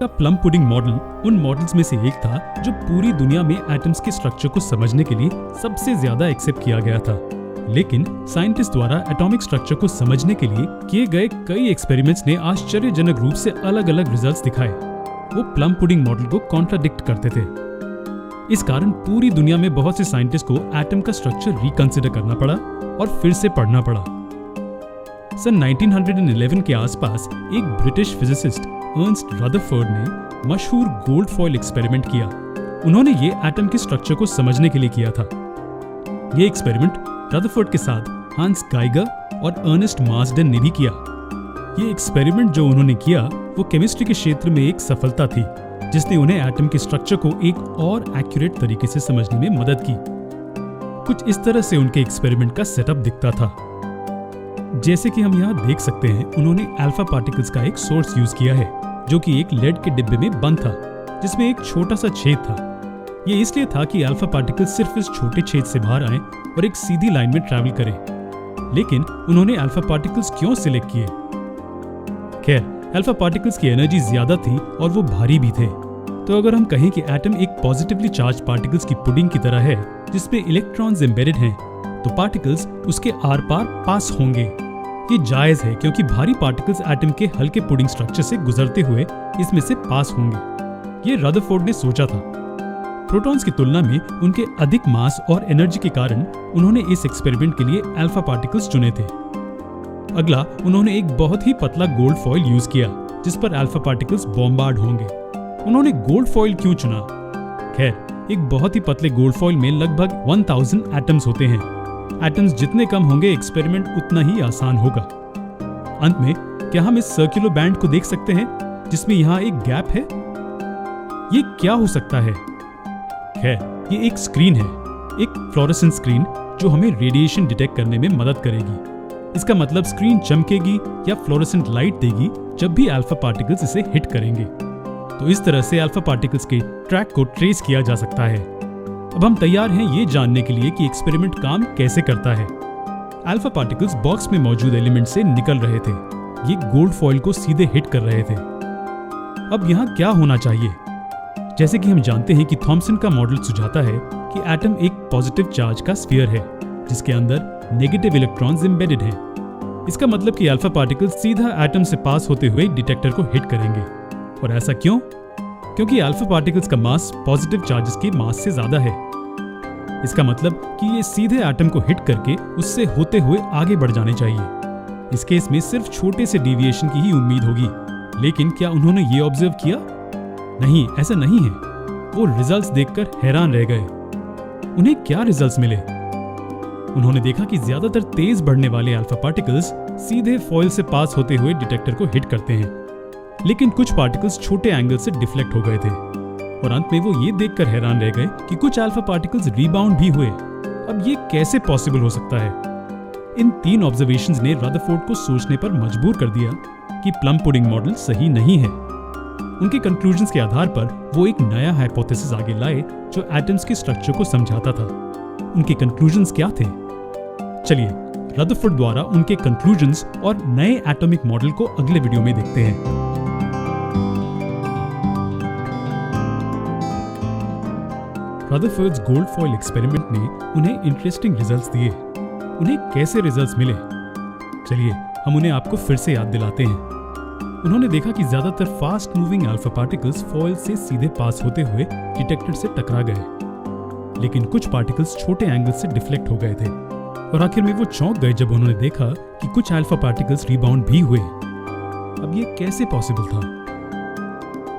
का plum pudding model उन models में से एक था जो पूरी दुनिया में एटम्स के स्ट्रक्चर को समझने के लिए सबसे ज्यादा एक्सेप्ट किया गया था। लेकिन साइंटिस्ट द्वारा एटॉमिक स्ट्रक्चर को समझने के लिए किए गए कई एक्सपेरिमेंट्स ने आश्चर्यजनक रूप से अलग अलग रिजल्ट्स दिखाए। वो प्लम पुडिंग मॉडल को कॉन्ट्राडिक्ट करते थे। इस कारण पूरी दुनिया में बहुत से साइंटिस्ट को एटम का स्ट्रक्चर रिकंसिडर करना पड़ा और फिर से पढ़ना पड़ा। सन 1911 के आसपास एक ब्रिटिश फिजिसिस्ट अर्नस्ट रदरफोर्ड ने मशहूर गोल्ड फॉइल एक्सपेरिमेंट किया। उन्होंने ये एटम के स्ट्रक्चर को समझने के लिए किया था। ये एक्सपेरिमेंट रदरफोर्ड के साथ हांस गाइगर और अर्नेस्ट मार्सडेन ने भी किया। ये एक्सपेरिमेंट जो उन्होंने किया वो केमिस्ट्री के क्षेत्र में एक सफलता थी, जिसने उन्हें एटम के स्ट्रक्चर को एक और एक्यूरेट तरीके से समझने में मदद की। कुछ इस तरह से उनके एक्सपेरिमेंट का सेटअप दिखता था। जैसे कि हम यहाँ देख सकते हैं, उन्होंने अल्फा पार्टिकल्स का एक सोर्स यूज किया है जो कि एक लेड के डिब्बे में बंद था, जिसमें एक छोटा सा छेद था। ये इसलिए था कि अल्फा पार्टिकल्स सिर्फ इस छोटे छेद से बाहर आए और एक सीधी लाइन में ट्रैवल करें। लेकिन उन्होंने अल्फा पार्टिकल्स क्यों सिलेक्ट किए? खैर, अल्फा पार्टिकल्स की एनर्जी ज्यादा थी और वो भारी भी थे। तो अगर हम कहें कि एटम एक पॉजिटिवली चार्ज पार्टिकल्स की पुडिंग की तरह है जिसमें इलेक्ट्रॉन्स एम्बेडेड हैं, तो पार्टिकल्स उसके आर पार पास होंगे। ये जायज है क्योंकि भारी पार्टिकल्स एटम के हल्के पुडिंग स्ट्रक्चर से गुजरते हुए इसमें से पास होंगे। ये रदरफोर्ड ने सोचा था। प्रोटॉन्स की तुलना में उनके अधिक मास और एनर्जी के कारण उन्होंने इस एक्सपेरिमेंट के लिए अल्फा पार्टिकल्स चुने थे। अगला, उन्होंने एक बहुत ही पतला गोल्ड फॉइल यूज किया जिस पर अल्फा पार्टिकल्स बॉम्बार्ड होंगे। उन्होंने गोल्ड फॉइल क्यों चुना? खैर, एक बहुत ही पतले गोल्ड फॉइल में लगभग 1000 एटम्स होते हैं। एटम्स जितने कम होंगे एक्सपेरिमेंट उतना ही आसान होगा। अंत में क्या हम इस सर्कुलर बैंड को देख सकते हैं जिसमें यहाँ एक गैप है? ये क्या हो सकता है? खैर, ये एक स्क्रीन है, एक फ्लोरेसेंट स्क्रीन जो हमें रेडिएशन डिटेक्ट करने में मदद करेगी। इसका मतलब स्क्रीन चमकेगी या फ्लोरेसेंट लाइट देगी जब भी अल्फा पार्टिकल्स इसे हिट करेंगे। तो इस तरह से अल्फा पार्टिकल्स के ट्रैक को ट्रेस किया जा सकता है। अब हम तैयार हैं ये जानने के लिए कि एक्सपेरिमेंट काम कैसे करता है। अल्फा पार्टिकल्स बॉक्स में मौजूद एलिमेंट से निकल रहे थे। ये गोल्ड फॉइल को सीधे हिट कर रहे थे। अब यहाँ क्या होना चाहिए? जैसे कि हम जानते हैं कि थॉमसन का मॉडल सुझाता है कि एटम एक पॉजिटिव चार्ज का स्फीयर है जिसके अंदर नेगेटिव इलेक्ट्रॉन्स एम्बेडेड हैं। इसका मतलब कि अल्फा पार्टिकल्स सीधा एटम से पास होते हुए डिटेक्टर को हिट करेंगे। और ऐसा क्यों? क्योंकि अल्फा पार्टिकल्स का मास पॉजिटिव चार्जेस के मास से ज्यादा है। इसका मतलब कि ये सीधे एटम को हिट करके उससे होते हुए आगे बढ़ जाने चाहिए। इस केस में सिर्फ छोटे से डेविएशन की ही उम्मीद होगी। लेकिन क्या उन्होंने ये ऑब्जर्व किया? नहीं, ऐसा नहीं है। वो रिजल्ट्स देखकर हैरान रह गए। उन्हें क्या रिजल्ट्स मिले? उन्होंने देखा कि ज्यादातर तेज बढ़ने वाले अल्फा पार्टिकल्स सीधे फॉइल से पास होते हुए डिटेक्टर को हिट करते हैं, लेकिन कुछ पार्टिकल्स छोटे एंगल से डिफ्लेक्ट हो गए थे। और अंत में वो ये देखकर हैरान रह गए कि कुछ अल्फा पार्टिकल्स रिबाउंड भी हुए। अब ये कैसे पॉसिबल हो सकता है? इन 3 ऑब्जर्वेशंस ने रदरफोर्ड को सोचने पर मजबूर कर दिया कि प्लम पुडिंग मॉडल सही नहीं है। उनके कंक्लूजन्स के आधार पर वो एक नया हाइपोथेसिस आगे लाए जो एटम्स के स्ट्रक्चर को समझाता था। उनके कंक्लूजन्स क्या थे? चलिए, रदरफोर्ड द्वारा उनके कंक्लूजन्स और नए एटॉमिक मॉडल को अगले वीडियो में देखते हैं। रदरफोर्ड्स गोल्ड फॉइल एक्सपेरिमेंट ने उन्हें इंटरेस्टिंग रिजल्ट्स दिए। उन्हें कैसे रिजल्ट्स मिले? चलिए, हम उन्हें आपको फिर से याद दिलाते हैं। उन्होंने देखा कि ज्यादातर fast moving alpha particles foil से सीधे पास होते हुए डिटेक्टर से टकरा गए, लेकिन कुछ पार्टिकल्स छोटे एंगल से डिफ्लेक्ट हो गए थे। और आखिर में वो चौंक गए जब उन्होंने देखा कि कुछ अल्फा पार्टिकल्स रिबाउंड भी हुए। अब ये कैसे पॉसिबल था?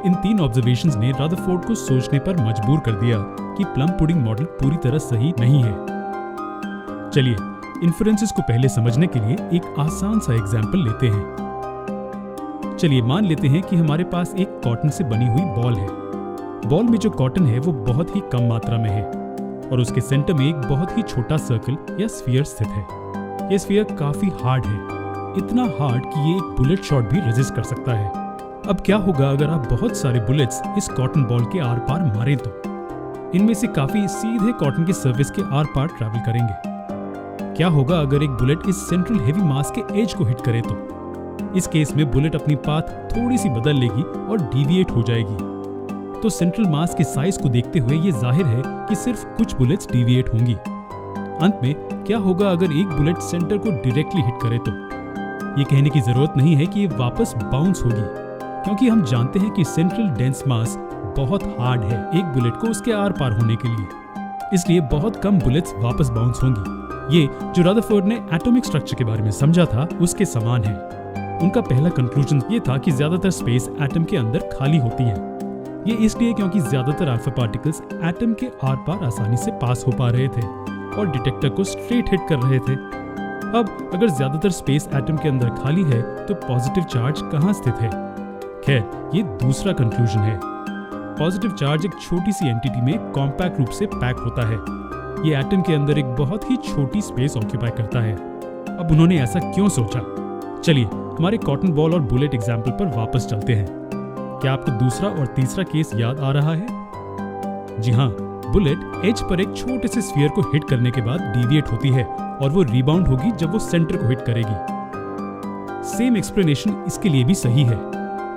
इन 3 ऑब्जर्वेशंस ने रदरफोर्ड को सोचने पर मजबूर कर दिया कि प्लम पुडिंग मॉडल पूरी तरह सही नहीं है। चलिए, इन्फरेंसेस को पहले समझने के लिए एक आसान सा एग्जाम्पल लेते हैं। चलिए, मान लेते हैं कि हमारे पास एक कॉटन से बनी हुई बॉल है। बॉल में जो कॉटन है वो बहुत ही कम मात्रा में है और उसके सेंटर में एक बहुत ही छोटा सर्कल या स्फीयर स्थित है। यह स्फीयर काफी हार्ड है, इतना हार्ड कि ये एक बुलेट शॉट भी रेजिस्ट कर सकता है। अब क्या होगा अगर आप बहुत सारे बुलेट्स इस कॉटन बॉल के आर पार मारें तो? इनमें से काफी सीधे कॉटन के सर्फेस के आर पार ट्रैवल करेंगे। क्या होगा अगर एक बुलेट इस सेंट्रल हेवी मास के एज को हिट करे तो? इस केस में बुलेट अपनी पाथ थोड़ी सी बदल लेगी और डिविएट हो जाएगी। तो सेंट्रल मास के साइज को देखते हुए ये जाहिर है कि सिर्फ कुछ बुलेट्स डिविएट होंगी। अंत में क्या होगा अगर एक बुलेट सेंटर को डायरेक्टली हिट करे तो? ये कहने की जरूरत नहीं है कि ये वापस बाउंस होगी, क्योंकि हम जानते हैं कि सेंट्रल डेंस मास बहुत हार्ड है एक बुलेट को उसके आर पार होने के लिए, इसलिए बहुत कम बुलेट्स वापस बाउंस होंगी। ये जो रदरफोर्ड ने एटॉमिक स्ट्रक्चर के बारे में समझा था उसके समान है। उनका पहला कंक्लूजन ये था कि ज्यादातर स्पेस एटम के अंदर खाली होती है। ये इसलिए क्योंकि ज्यादातर अल्फा पार्टिकल्स एटम के आर पार आसानी से पास हो पा रहे थे और डिटेक्टर को स्ट्रेट हिट कर रहे थे। अब अगर ज्यादातर स्पेस एटम के अंदर खाली है तो पॉजिटिव चार्ज कहाँ स्थित है? खैर, ये दूसरा कंक्लूजन है। पॉजिटिव चार्ज एक छोटी सी एंटिटी में कॉम्पैक्ट रूप से पैक होता है। ये एटम के अंदर एक बहुत ही छोटी स्पेस ऑक्यूपाई करता है। अब उन्होंने ऐसा क्यों सोचा? चलिए हमारे कॉटन बॉल और बुलेट एग्जाम्पल पर वापस चलते हैं। क्या आपको दूसरा और तीसरा केस याद आ रहा है? जी हाँ, बुलेट एज पर एक छोटे से स्फीयर को हिट करने के बाद डिविएट होती है और वो रिबाउंड होगी जब वो सेंटर को हिट करेगी। सेम एक्सप्लेनेशन इसके लिए भी सही है।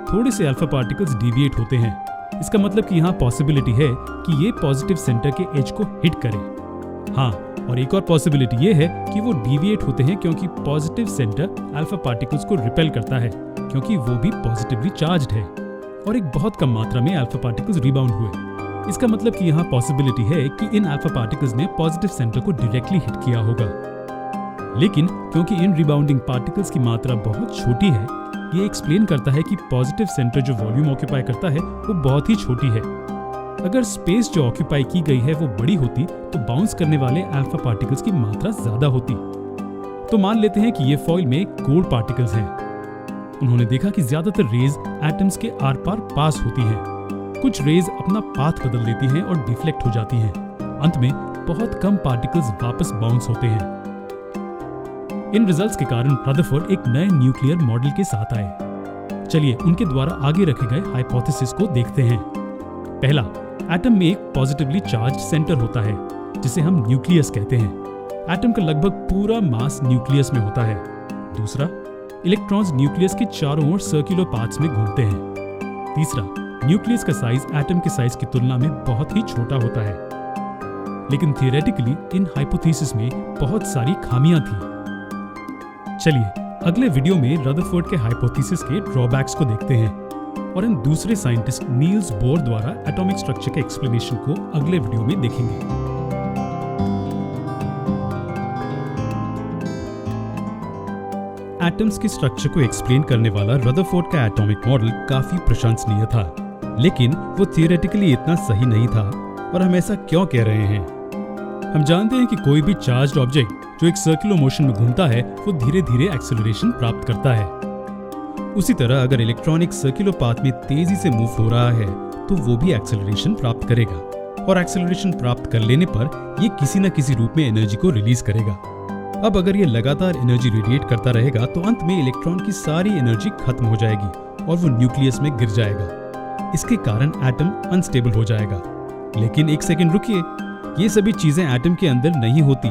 थोड़े से अल्फा पार्टिकल्स डिविएट होते हैं, इसका मतलब कि यहाँ पॉसिबिलिटी है कि ये पॉजिटिव सेंटर के एज को हिट करे। हाँ, और एक और पॉसिबिलिटी ये है कि वो डिविएट होते हैं क्योंकि पॉजिटिव सेंटर अल्फा पार्टिकल्स को रिपेल करता है, क्योंकि वो भी पॉजिटिवली चार्ज्ड है और एक बहुत कम मात्रा में अल्फा पार्टिकल्स रिबाउंड हुए। इसका मतलब कि यहाँ पॉसिबिलिटी है कि इन अल्फा पार्टिकल्स ने पॉजिटिव सेंटर को डायरेक्टली हिट किया होगा। लेकिन क्योंकि इन रिबाउंडिंग पार्टिकल्स की मात्रा बहुत छोटी है, ये एक्सप्लेन करता है कि पॉजिटिव सेंटर जो वॉल्यूम ऑक्यूपाई करता है वो बहुत ही छोटी है। अगर स्पेस जो ऑक्यूपाई की गई है वो बड़ी होती तो बाउंस करने वाले अल्फा पार्टिकल्स की मात्रा ज्यादा होती। तो मान लेते हैं कि ये फॉइल में गोल्ड पार्टिकल्स हैं। उन्होंने देखा कि ज्यादातर रेज एटम्स के आर पार पास होती हैं। कुछ रेज अपना पाथ बदल देती हैं और डिफ्लेक्ट हो जाती हैं। अंत में बहुत कम पार्टिकल्स वापस बाउंस होते हैं। इन रिजल्ट्स के कारण रदरफोर्ड एक नए न्यूक्लियर मॉडल के साथ आए। चलिए उनके द्वारा आगे रखे गए हाइपोथेसिस को देखते हैं। पहला, एटम में एक पॉजिटिवली चार्ज सेंटर होता है जिसे हम न्यूक्लियस कहते हैं। एटम का लगभग पूरा मास न्यूक्लियस में होता है। दूसरा, इलेक्ट्रॉन्स न्यूक्लियस के चारों ओर सर्कुलर पाथ्स में घूमते हैं। तीसरा, न्यूक्लियस का साइज एटम के साइज की तुलना में बहुत ही छोटा होता है। लेकिन थियोरेटिकली इन हाइपोथेसिस में बहुत सारी खामियां थी। चलिए अगले वीडियो में रदरफोर्ड के हाइपोथेसिस के ड्रॉबैक्स को देखते हैं और इन दूसरे साइंटिस्ट नील्स बोर द्वारा एटॉमिक स्ट्रक्चर के एक्सप्लेनेशन को अगले वीडियो में देखेंगे। एटम्स के स्ट्रक्चर को एक्सप्लेन करने वाला रदरफोर्ड का एटॉमिक मॉडल काफी प्रशंसनीय था, लेकिन वो थियोरेटिकली इतना सही नहीं था। और हम ऐसा क्यों कह रहे हैं? हम जानते हैं कि कोई भी चार्ज्ड ऑब्जेक्ट जो एक सर्कुलर मोशन में घूमता है वो धीरे धीरे एक्सेलरेशन प्राप्त करता है। उसी तरह अगर इलेक्ट्रॉनिक सर्कुलर पाथ में तेजी से मूव हो रहा है तो वो भी एक्सेलरेशन प्राप्त करेगा और एक्सेलरेशन प्राप्त कर लेने पर ये किसी न किसी रूप में एनर्जी को रिलीज करेगा। अब अगर ये लगातार एनर्जी रेडिएट करता रहेगा तो अंत में इलेक्ट्रॉन की सारी एनर्जी खत्म हो जाएगी और वो न्यूक्लियस में गिर जाएगा। इसके कारण एटम अनस्टेबल हो जाएगा। लेकिन एक सेकंड रुकिए, ये सभी चीजें एटम के अंदर नहीं होती।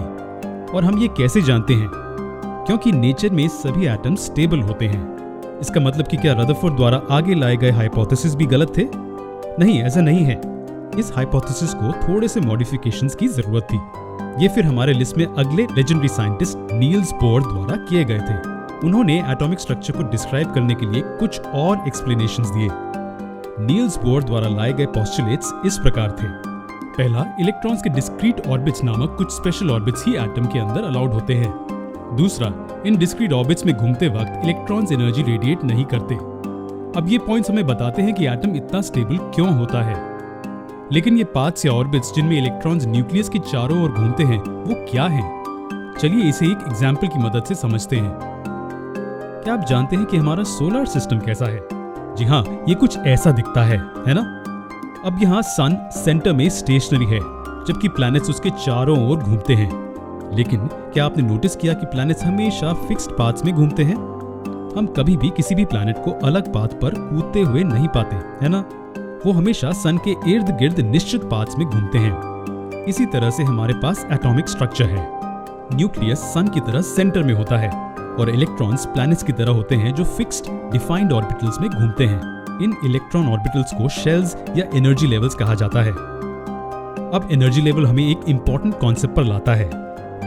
और हम ये कैसे जानते हैं? क्योंकि नेचर में सभी एटम स्टेबल होते हैं। इसका मतलब कि क्या रदरफोर्ड द्वारा आगे लाए गए हाइपोथेसिस भी गलत थे? नहीं, ऐसा नहीं है। इस हाइपोथेसिस को थोड़े से मॉडिफिकेशंस की जरूरत थी। ये फिर हमारे लिस्ट में अगले लेजेंडरी साइंटिस्ट नील्स बोर द्वारा किए गए थे। उन्होंने एटॉमिक स्ट्रक्चर को डिस्क्राइब करने के लिए कुछ और एक्सप्लेनेशंस दिए। नील्स बोर द्वारा लाए गए पोस्टुलेट्स इस प्रकार थे। पहला, इलेक्ट्रॉन्स के डिस्क्रीट ऑर्बिट्स नामक कुछ स्पेशल ऑर्बिट्स ही एटम के अंदर अलाउड होते हैं। दूसरा, इन डिस्क्रीट ऑर्बिट्स में घूमते वक्त इलेक्ट्रॉन्स एनर्जी रेडिएट नहीं करते। अब ये पॉइंट्स हमें बताते हैं कि एटम इतना स्टेबल क्यों होता है। लेकिन ये पाथ्स या ऑर्बिट्स जिनमें इलेक्ट्रॉन्स न्यूक्लियस के चारों ओर घूमते हैं वो क्या हैं? चलिए इसे एक एग्जाम्पल की मदद से समझते हैं। क्या आप जानते हैं कि हमारा सोलर सिस्टम कैसा है? जी हाँ, ये कुछ ऐसा दिखता है ना? अब यहाँ सन सेंटर में स्टेशनरी है, जबकि प्लैनेट्स उसके चारों ओर घूमते हैं। लेकिन क्या आपने नोटिस किया कि प्लैनेट्स हमेशा फिक्स्ड पाथ्स में घूमते हैं? हम कभी भी किसी भी प्लैनेट को अलग पाथ पर कूदते हुए नहीं पाते, है ना? वो हमेशा सन के इर्द गिर्द निश्चित पाथ्स में घूमते हैं। इसी तरह से हमारे पास एटॉमिक स्ट्रक्चर है। न्यूक्लियस सन की तरह सेंटर में होता है और इलेक्ट्रॉन्स प्लैनेट्स की तरह होते हैं जो फिक्स्ड डिफाइंड ऑर्बिटल्स में घूमते हैं। इन इलेक्ट्रॉन ऑर्बिटल्स को शेल्स या एनर्जी लेवल्स कहा जाता है। अब एनर्जी लेवल हमें एक इंपॉर्टेंट कॉन्सेप्ट पर लाता है।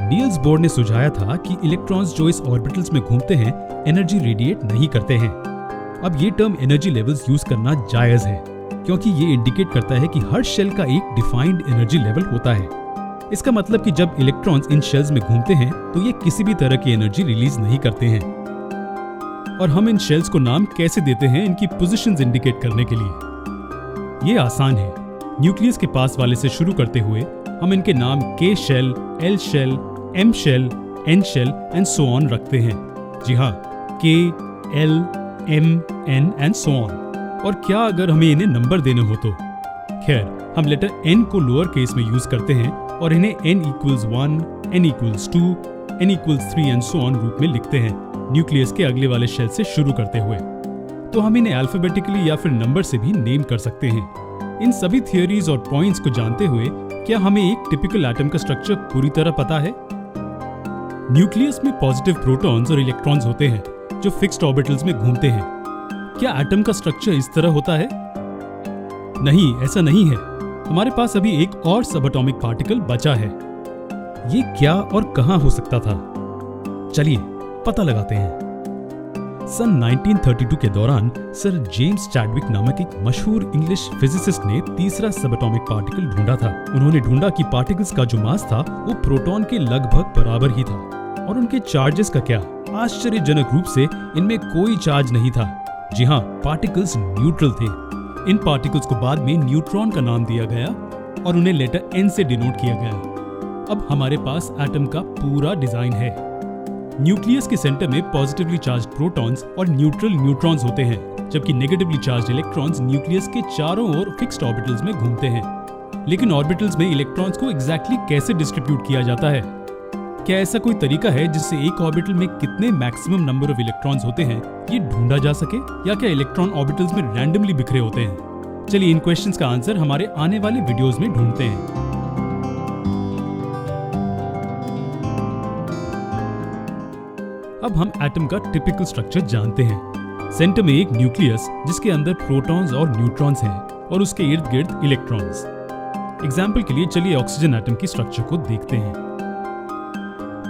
नील्स बोर ने सुझाया था कि इलेक्ट्रॉन्स जो इस ऑर्बिटल्स में घूमते हैं एनर्जी रेडिएट नहीं करते हैं। अब ये टर्म एनर्जी लेवल्स यूज करना जायज है क्योंकि ये इंडिकेट करता है कि हर शेल का एक डिफाइंड एनर्जी लेवल होता है। इसका मतलब कि जब इलेक्ट्रॉन्स इन शेल्स में घूमते हैं तो ये किसी भी तरह की एनर्जी रिलीज नहीं करते हैं। और हम इन शेल्स को नाम कैसे देते हैं इनकी पोजीशंस इंडिकेट करने के लिए? ये आसान है। न्यूक्लियस के पास वाले से शुरू करते हुए हम इनके नाम K shell, L shell, M shell, N shell and so on रखते हैं। जी हाँ, K, L, M, N and so on. और क्या अगर हमें इन्हें नंबर देने हो तो? खैर, हम लेटर N को लोअर केस में यूज करते हैं और इन्हें N equals 1, N equals 2, N equals 3 and so on रूप में लिखते हैं न्यूक्लियस के अगले वाले शेल से शुरू करते हुए। तो हम इन्हें अल्फाबेटिकली या फिर नंबर से भी नेम कर सकते हैं। इन सभी थियोरीज और पॉइंट्स को जानते हुए क्या हमें एक टिपिकल एटम का स्ट्रक्चर पूरी तरह पता है? न्यूक्लियस में पॉजिटिव प्रोटॉन्स और इलेक्ट्रॉन्स होते हैं जो फिक्स्ड ऑर्बिटल्स में घूमते हैं। क्या एटम का स्ट्रक्चर इस तरह होता है? नहीं, ऐसा नहीं है। हमारे पास अभी एक और सबएटॉमिक पार्टिकल बचा है। ये क्या और कहां हो सकता था? चलिए पता लगाते हैं। सन 1932 के दौरान सर जेम्स चैडविक नामक एक मशहूर इंग्लिश फिजिसिस्ट ने तीसरा सबएटॉमिक पार्टिकल ढूंढा था। उन्होंने ढूंढा कि पार्टिकल्स का जो मास था वो प्रोटॉन के लगभग बराबर ही था। और उनके चार्जेस का क्या? आश्चर्यजनक रूप से इनमें कोई चार्ज नहीं था। जी हाँ, पार्टिकल्स न्यूट्रल थे। इन पार्टिकल्स को बाद में न्यूट्रॉन का नाम दिया गया और उन्हें लेटर N से डिनोट किया गया। अब हमारे पास एटम का पूरा डिजाइन है। न्यूक्लियस के सेंटर में पॉजिटिवली चार्ज्ड प्रोटॉन्स और न्यूट्रल न्यूट्रॉन्स होते हैं, जबकि नेगेटिवली चार्ज्ड इलेक्ट्रॉन्स न्यूक्लियस के चारों ओर फिक्स्ड ऑर्बिटल्स में घूमते हैं। लेकिन ऑर्बिटल्स में इलेक्ट्रॉन्स को एग्जैक्टली कैसे डिस्ट्रीब्यूट किया जाता है? क्या ऐसा कोई तरीका है जिससे एक ऑर्बिटल में कितने मैक्सिमम नंबर ऑफ इलेक्ट्रॉन्स होते हैं ये ढूंढा जा सके? या क्या इलेक्ट्रॉन ऑर्बिटल्स में रैंडमली बिखरे होते हैं? चलिए इन क्वेश्चंस का आंसर हमारे आने वाले वीडियोस में ढूंढते हैं। अब हम एटम का टिपिकल स्ट्रक्चर जानते हैं। सेंटर में एक न्यूक्लियस जिसके अंदर प्रोटॉन्स और न्यूट्रॉन्स हैं और उसके इर्द गिर्द इलेक्ट्रॉन्स। एग्जाम्पल के लिए चलिए ऑक्सीजन एटम की स्ट्रक्चर को देखते हैं।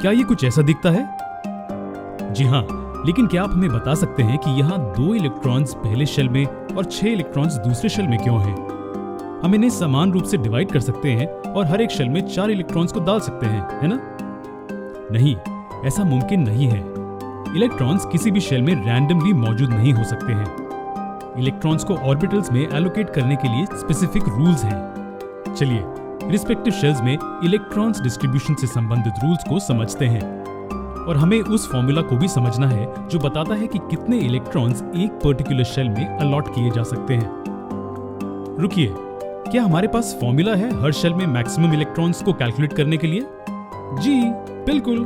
क्या ये कुछ ऐसा दिखता है? जी हाँ, लेकिन क्या आप हमें बता सकते हैं कि यहाँ 2 इलेक्ट्रॉन्स पहले शेल में और 6 इलेक्ट्रॉन्स दूसरे शेल में क्यों हैं? हम इन्हें समान रूप से डिवाइड कर सकते हैं और हर एक शेल में 4 इलेक्ट्रॉन्स को डाल सकते हैं, है ना? नहीं, ऐसा मुमकिन नहीं है। इलेक्ट्रॉन्स किसी भी शेल में रैंडमली मौजूद नहीं हो सकते हैं। इलेक्ट्रॉन्स को ऑर्बिटल्स में एलोकेट करने के लिए स्पेसिफिक रूल्स हैं। चलिए रिस्पेक्टिव शेल्स में इलेक्ट्रॉन्स डिस्ट्रीब्यूशन से संबंधित रूल्स को समझते हैं और हमें उस फॉर्मूला को भी समझना है जो बताता है कि कितने इलेक्ट्रॉन्स एक पर्टिकुलर शेल में अलॉट किए जा सकते हैं। रुकिए, क्या हमारे पास फॉर्मूला है हर शेल में मैक्सिमम इलेक्ट्रॉन्स को कैलकुलेट करने के लिए? जी बिल्कुल।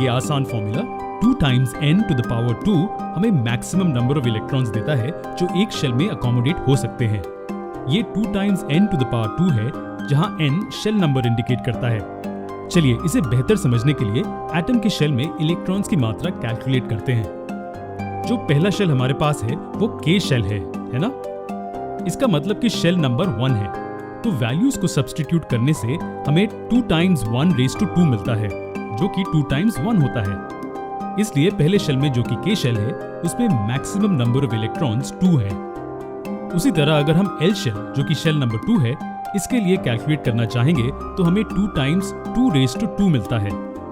ये आसान formula 2 times n to the power 2 हमें मैक्सिमम नंबर ऑफ इलेक्ट्रॉन्स देता है जो एक शेल में अकोमोडेट हो सकते हैं। ये 2 times n to the power 2 है, जहां n शेल नंबर इंडिकेट करता है। चलिए इसे बेहतर समझने के लिए एटम के शेल में इलेक्ट्रॉन्स की मात्रा कैलकुलेट करते हैं। जो पहला शेल हमारे पास है वो K शेल है ना? इसका मतलब कि शेल नंबर 1 है, तो वैल्यूज को सब्स्टिट्यूट करने से हमें 2 times 1 raised to 2 मिलता है, जो कि 2 times 1 होता है। इसलिए पहले शेल में जो कि K शेल है उसमें मैक्सिमम नंबर ऑफ इलेक्ट्रॉन्स 2 है। उसी तरह अगर हम L शेल जो कि शेल नंबर 2 है इसके लिए कैलकुलेट करना चाहेंगे तो हमें 2 times 2 raised to 2 मिलता है,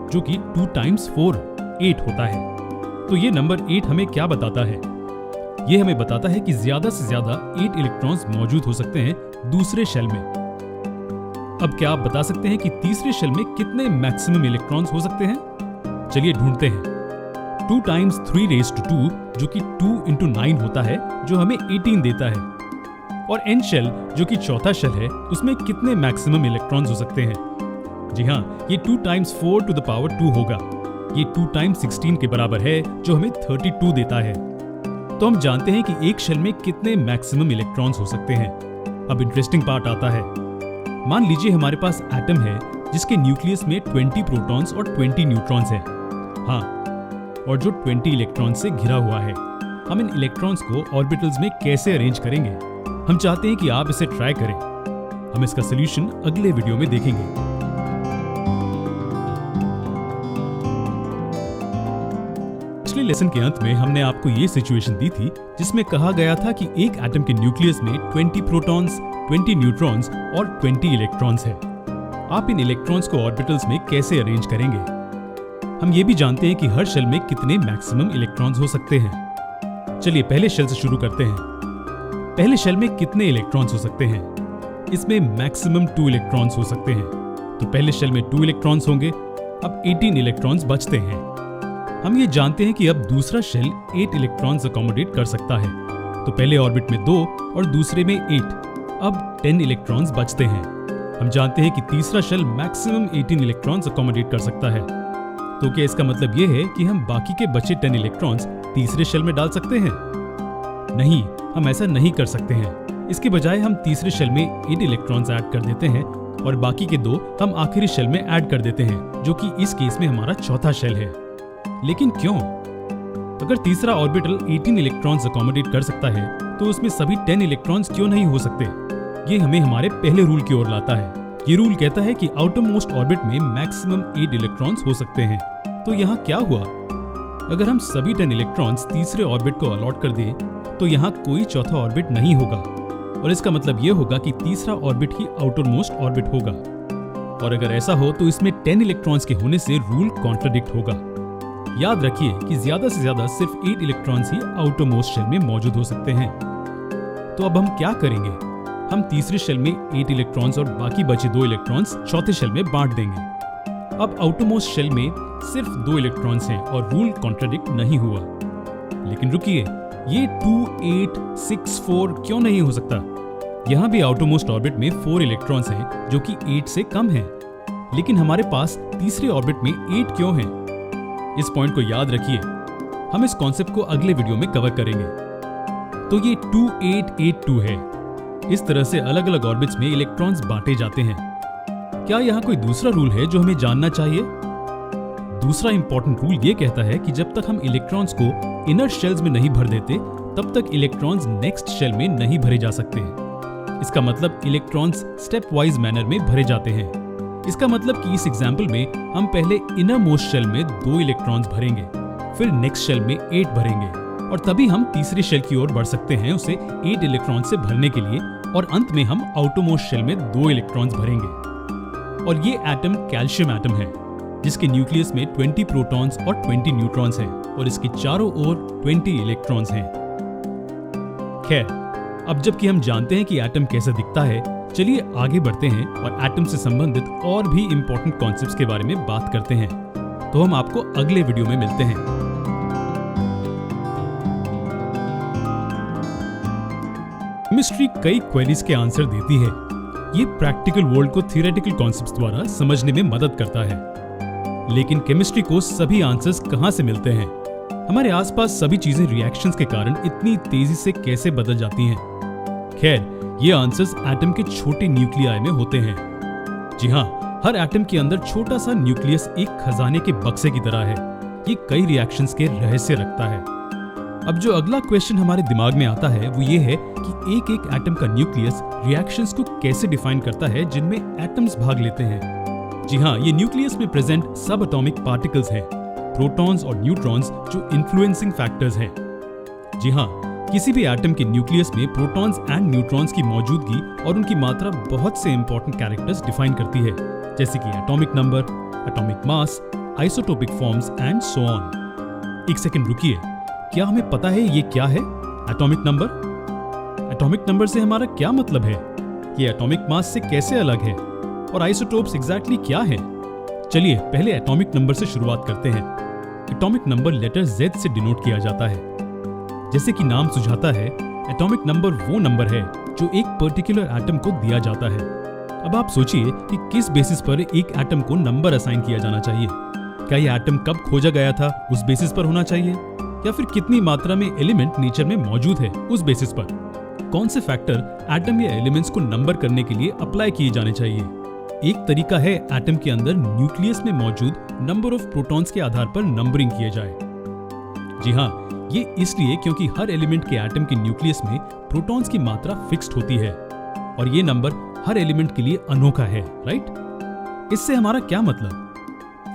जो कि 2 times 4 8 होता है। तो ये नंबर 8 हमें क्या बताता है? ये हमें बताता है कि ज्यादा से ज्यादा 8 इलेक्ट्रॉन्स मौजूद हो सकते हैं दूसरे शेल में। अब क्या आप बता सकते हैं कि तीसरे शेल में कितने मैक्सिमम इलेक्ट्रॉन्स हो सकते हैं? चलिए ढूंढते हैं। 2 times 3 raised to 2 जो कि 2 into 9 होता है, जो हमें 18 देता है। और N शेल जो कि चौथा शेल है उसमें कितने मैक्सिमम इलेक्ट्रॉन्स हो सकते हैं? जी हाँ, ये 2 times 4 to the power 2 होगा। ये 2 times 16 के बराबर है, जो हमें 32 देता है। तो हम जानते हैं कि एक शेल में कितने मैक्सिमम इलेक्ट्रॉन्स हो सकते हैं। अब इंटरेस्टिंग पार्ट आता है। मान लीजिए हमारे पास एटम है जिसके न्यूक्लियस में 20 प्रोटॉन्स और 20 न्यूट्रॉन्स हैं। हाँ, और जो 20 इलेक्ट्रॉन से घिरा हुआ है। हम इन इलेक्ट्रॉन्स को ऑर्बिटल्स में कैसे अरेंज करेंगे? हम चाहते हैं कि आप इसे ट्राई करें। हम इसका सलूशन अगले वीडियो में देखेंगे। पिछले लेसन के अंत में हमने आपको ये सिचुएशन दी थी जिसमें कहा गया था कि एक एटम के न्यूक्लियस में 20 प्रोटॉन्स, 20 न्यूट्रॉन्स और 20 इलेक्ट्रॉन्स है। आप इन इलेक्ट्रॉन्स को ऑर्बिटल्स में कैसे अरेंज करेंगे? हम ये भी जानते हैं कि हर शेल में कितने मैक्सिमम इलेक्ट्रॉन्स हो सकते हैं। चलिए पहले शेल से शुरू करते हैं। पहले शेल में कितने इलेक्ट्रॉन्स हो सकते हैं? इसमें मैक्सिमम 2 इलेक्ट्रॉन्स हो सकते हैं। तो पहले शेल में 2 इलेक्ट्रॉन्स होंगे। अब 18 इलेक्ट्रॉन्स बचते हैं। हम ये जानते हैं कि अब दूसरा शेल 8 इलेक्ट्रॉन्स अकोमोडेट कर सकता है। तो पहले ऑर्बिट में 2 और दूसरे में 8। अब 10 इलेक्ट्रॉन्स बचते हैं। हम जानते हैं कि तीसरा शेल मैक्सिमम 18 इलेक्ट्रॉन्स अकोमोडेट कर सकता है। तो क्या इसका मतलब यह है कि हम बाकी के बचे 10 इलेक्ट्रॉन्स तीसरे शेल में डाल सकते हैं? नहीं, हम ऐसा नहीं कर सकते हैं। इसके बजाय हम तीसरे शेल में 8 इलेक्ट्रॉन्स ऐड कर देते हैं और बाकी के 2 हम आखिरी शेल में ऐड कर देते हैं, जो कि इस केस में हमारा चौथा शेल है। लेकिन क्यों? अगर तीसरा ऑर्बिटल 18 इलेक्ट्रॉन्स अकोमोडेट कर सकता है तो उसमें सभी 10 इलेक्ट्रॉन्स क्यों नहीं हो सकते? ये हमें हमारे पहले रूल की ओर लाता है। ये रूल कहता है कि आउटर मोस्ट ऑर्बिट में मैक्सिमम 8 इलेक्ट्रॉन्स हो सकते हैं। तो यहाँ क्या हुआ? अगर हम सभी 10 इलेक्ट्रॉन्स तीसरे ऑर्बिट को अलॉट कर दें तो यहाँ कोई चौथा ऑर्बिट नहीं होगा और इसका मतलब ये होगा कि तीसरा ऑर्बिट ही आउटर मोस्ट ऑर्बिट होगा। और अगर ऐसा हो तो इसमें 10 इलेक्ट्रॉन्स के होने से रूल कॉन्ट्राडिक्ट होगा। याद रखिए कि ज्यादा से ज्यादा सिर्फ 8 इलेक्ट्रॉन्स ही आउटर मोस्ट शेल में मौजूद हो सकते हैं। तो अब हम क्या करेंगे? हम तीसरे शेल में 8 इलेक्ट्रॉन्स और बाकी बचे 2 इलेक्ट्रॉन्स चौथे शेल में बांट देंगे। अब आउटर मोस्ट शेल में सिर्फ 2 इलेक्ट्रॉन्स हैं और रूल कॉन्ट्राडिक्ट नहीं हुआ। लेकिन रुकिए, ये 2, 8, 6, 4 क्यों नहीं हो सकता? यहाँ भी आउटर मोस्ट ऑर्बिट में 4 इलेक्ट्रॉन्स हैं जो कि 8 से कम हैं। लेकिन हमारे पास तीसरे ऑर्बिट में 8 क्यों हैं? इस पॉइंट को याद रखिए। हम इस कॉन्सेप्ट को अगले वीडियो में कवर करेंगे। तो ये 2, 8, 8, 2 है। इस तरह से अलग अलग ऑर्बिट्स में इलेक्ट्रॉन्स बांटे जाते हैं। क्या यहाँ कोई दूसरा रूल है जो हमें जानना चाहिए? दूसरा इंपॉर्टेंट रूल ये कहता है कि जब तक हम इलेक्ट्रॉन्स को इनर शेल्स में नहीं भर देते तब तक इलेक्ट्रॉन्स नेक्स्ट शेल में नहीं भरे जा सकते। इसका मतलब इलेक्ट्रॉन्स स्टेप वाइज मैनर में भरे जाते हैं। इसका मतलब कि इस एग्जाम्पल में हम पहले इनर मोस्ट शेल में 2 इलेक्ट्रॉन्स भरेंगे, फिर नेक्स्ट शेल में 8 भरेंगे और तभी हम तीसरे शेल की ओर बढ़ सकते हैं उसे 8 इलेक्ट्रॉन से भरने के लिए, और अंत में हम आउटर मोस्ट शेल में 2 इलेक्ट्रॉन्स भरेंगे। और ये एटम कैल्शियम एटम है जिसके न्यूक्लियस में 20 प्रोटॉन्स और 20 न्यूट्रॉन्स हैं और इसके चारों ओर 20 इलेक्ट्रॉन्स हैं। खैर, अब जबकि हम जानते हैं कि एटम कैसा दिखता है, चलिए आगे बढ़ते हैं और एटम से संबंधित और भी इंपॉर्टेंट कॉन्सेप्ट्स के बारे में बात करते हैं। तो हम आपको अगले वीडियो में मिलते हैं। केमिस्ट्री कई क्वेरीज के आंसर देती है। ये प्रैक्टिकल वर्ल्ड को थियोरेटिकल कॉन्सेप्ट्स द्वारा समझने में मदद करता है। लेकिन केमिस्ट्री को सभी आंसर्स कहां से मिलते हैं? हमारे आसपास सभी चीजें रिएक्शंस के कारण इतनी तेजी से कैसे बदल जाती हैं? खैर, ये आंसर्स एटम के छोटे न्यूक्लियाई में होते हैं। जी हाँ, हर एटम के अंदर छोटा सा न्यूक्लियस एक खजाने के बक्से की तरह है। ये कई रिएक्शंस के रहस्य रखता है। अब जो अगला क्वेश्चन हमारे दिमाग में आता है वो ये है कि एक एक एटम का न्यूक्लियस रिएक्शंस को कैसे डिफाइन करता है जिनमें एटम्स भाग लेते हैं। जी हाँ, ये न्यूक्लियस में प्रेजेंट सब एटॉमिक पार्टिकल्स हैं, प्रोटॉन्स और न्यूट्रॉन्स जो इन्फ्लुएंसिंग फैक्टर्स हैं। जी हाँ, किसी भी एटम के न्यूक्लियस में प्रोटॉन्स एंड न्यूट्रॉन्स की मौजूदगी और उनकी मात्रा बहुत से इंपॉर्टेंट कैरेक्टर्स डिफाइन करती है, जैसे कि atomic number, atomic mass, isotopic forms and so on. एक सेकंड रुकिए, क्या हमें पता है ये क्या है एटॉमिक नंबर? एटॉमिक नंबर से हमारा क्या मतलब है? ये एटॉमिक मास से कैसे अलग है? और आइसोटोप्स एग्जैक्टली क्या है? चलिए पहले एटॉमिक नंबर से शुरुआत करते हैं। एटॉमिक नंबर लेटर Z से डिनोट किया जाता है। जैसे कि नाम सुझाता है, एटॉमिक नंबर वो नंबर है जो एक पर्टिकुलर एटम को दिया जाता है। अब आप सोचिए कि किस बेसिस पर एक एटम को नंबर असाइन किया जाना चाहिए। क्या यह एटम कब खोजा गया था उस बेसिस पर होना चाहिए, या फिर कितनी मात्रा में एलिमेंट नेचर में मौजूद है उस बेसिस पर? कौन से फैक्टर एटम या एलिमेंट्स को नंबर करने के लिए अप्लाई किए जाने चाहिए? एक तरीका है एटम के अंदर न्यूक्लियस में मौजूद नंबर ऑफ प्रोटॉन्स के आधार पर नंबरिंग किए जाए। जी हाँ, ये इसलिए क्योंकि हर एलिमेंट के एटम के न्यूक्लियस में प्रोटॉन्स की मात्रा फिक्स्ड होती है और ये नंबर हर एलिमेंट के लिए अनोखा है, राइट? इससे हमारा क्या मतलब?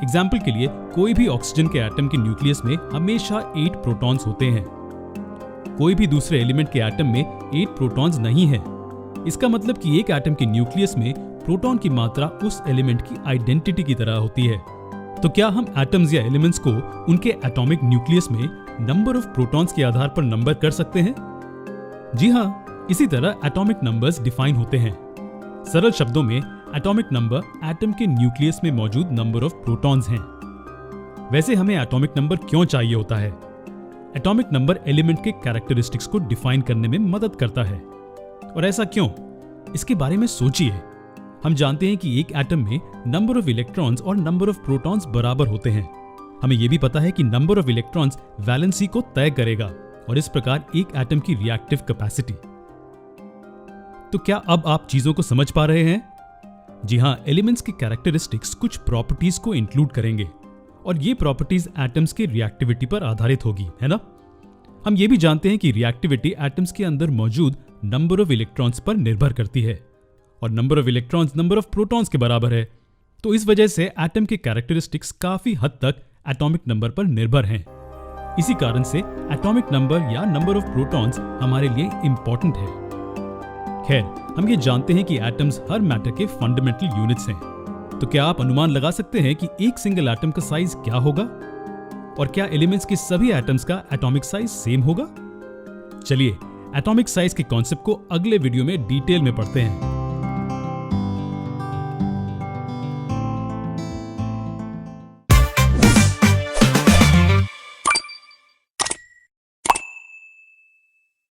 एग्जाम्पल के लिए कोई भी ऑक्सीजन के एटम के न्यूक्लियस में हमेशा 8 प्रोटॉन्स होते हैं। कोई भी दूसरे एलिमेंट के एटम में 8 प्रोटॉन्स नहीं है। इसका मतलब कि एक एटम के न्यूक्लियस में प्रोटॉन की मात्रा उस एलिमेंट की आइडेंटिटी की तरह होती है। तो क्या हम एटम्स या एलिमेंट्स को उनके एटॉमिक न्यूक्लियस में नंबर ऑफ प्रोटॉन्स के आधार पर नंबर कर सकते हैं? जी हाँ, इसी तरह एटॉमिक नंबर्स डिफाइन होते हैं। सरल शब्दों में एटॉमिक नंबर एटम के न्यूक्लियस में मौजूद नंबर ऑफ प्रोटॉन्स हैं। वैसे हमें एटॉमिक नंबर क्यों चाहिए होता है? एटॉमिक नंबर एलिमेंट के कैरेक्टरिस्टिक्स को डिफाइन करने में मदद करता है। और ऐसा क्यों? इसके बारे में सोचिए। हम जानते हैं कि एक एटम में नंबर ऑफ इलेक्ट्रॉन्स और नंबर ऑफ प्रोटॉन्स बराबर होते हैं। हमें यह भी पता है कि नंबर ऑफ इलेक्ट्रॉन्स वैलेंसी को तय करेगा और इस प्रकार एक एटम की रिएक्टिव कैपेसिटी। तो क्या अब आप चीजों को समझ पा रहे हैं? जी हाँ, एलिमेंट्स के कैरेक्टरिस्टिक्स कुछ प्रॉपर्टीज को इंक्लूड करेंगे और ये प्रॉपर्टीज एटम्स की रिएक्टिविटी पर आधारित होगी, है ना? हम ये भी जानते हैं कि रिएक्टिविटी एटम्स के अंदर मौजूद नंबर ऑफ इलेक्ट्रॉन्स पर निर्भर करती है और number of electrons number of protons के बराबर है। तो इस वजह से एटम के कैरेक्टरिस्टिक्स काफी हद तक एटॉमिक नंबर पर निर्भर हैं। इसी कारण से एटॉमिक नंबर या नंबर ऑफ प्रोटॉन्स हमारे लिए इंपॉर्टेंट है। खैर, हम ये जानते हैं कि एटम्स हर मैटर के फंडामेंटल यूनिट्स हैं। तो क्या आप अनुमान लगा सकते हैं कि एक सिंगल एटम का साइज क्या होगा? और क्या एलिमेंट्स के सभी एटम्स का एटॉमिक साइज सेम होगा? चलिए एटॉमिक साइज के कॉन्सेप्ट को अगले वीडियो में डिटेल में पढ़ते हैं।